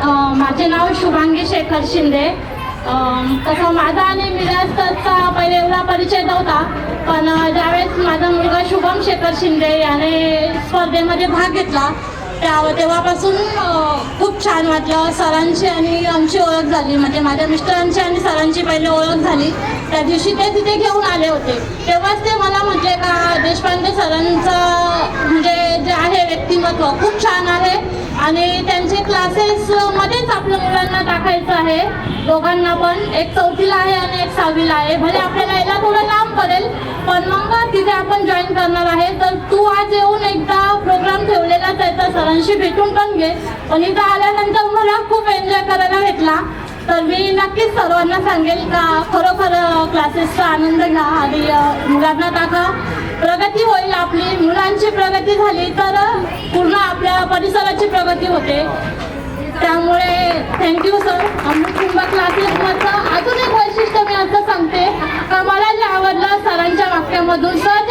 माझे नाव शुभांगी शेखर शिंदे. तसं माझा आणि मिराजचा पहिले एवढा परिचय नव्हता, पण ज्यावेळेस माझा मुलगा शुभम शेखर शिंदे याने स्पर्धेमध्ये भाग घेतला तेव्हापासून खूप छान वाटलं. सरांची आणि आमची ओळख झाली, म्हणजे माझ्या मिस्टरांची आणि सरांची पहिले ओळख झाली. त्या दिवशी ते तिथे घेऊन आले होते, तेव्हाच ते मला म्हटले का देशपांडे सरांचं म्हणजे जे आहे व्यक्तिमत्व खूप छान आहे आणि त्यांचे क्लासेसमध्येच आपल्या मुलांना टाकायचं आहे. दोघांना पण, एक 4थीला आहे आणि एक 6वीला आहे. भले आपल्याला यायला थोडं लांब पडेल, पण मग तिथे आपण जॉईन करणार आहे. तर तू आज येऊन एकदा प्रोग्राम ठेवलेलाच आहे तर सरांशी भेटून पण घे. पण इथं आल्यानंतर मला खूप एन्जॉय करायला भेटला. तर मी नक्कीच सर्वांना सांगेल का खरोखर क्लासेसचा आनंद घ्या आणि मुलांना टाका. प्रगती होईल, आपली मुलांची प्रगती झाली तर पूर्ण आपल्या परिसराची प्रगती होते. त्यामुळे थँक्यू सर. अमृतकुंभ क्लासेसमधलं अजून एक वैशिष्ट्य मी असं सांगते का मला जे आवडलं सरांच्या वाक्यामधून, सर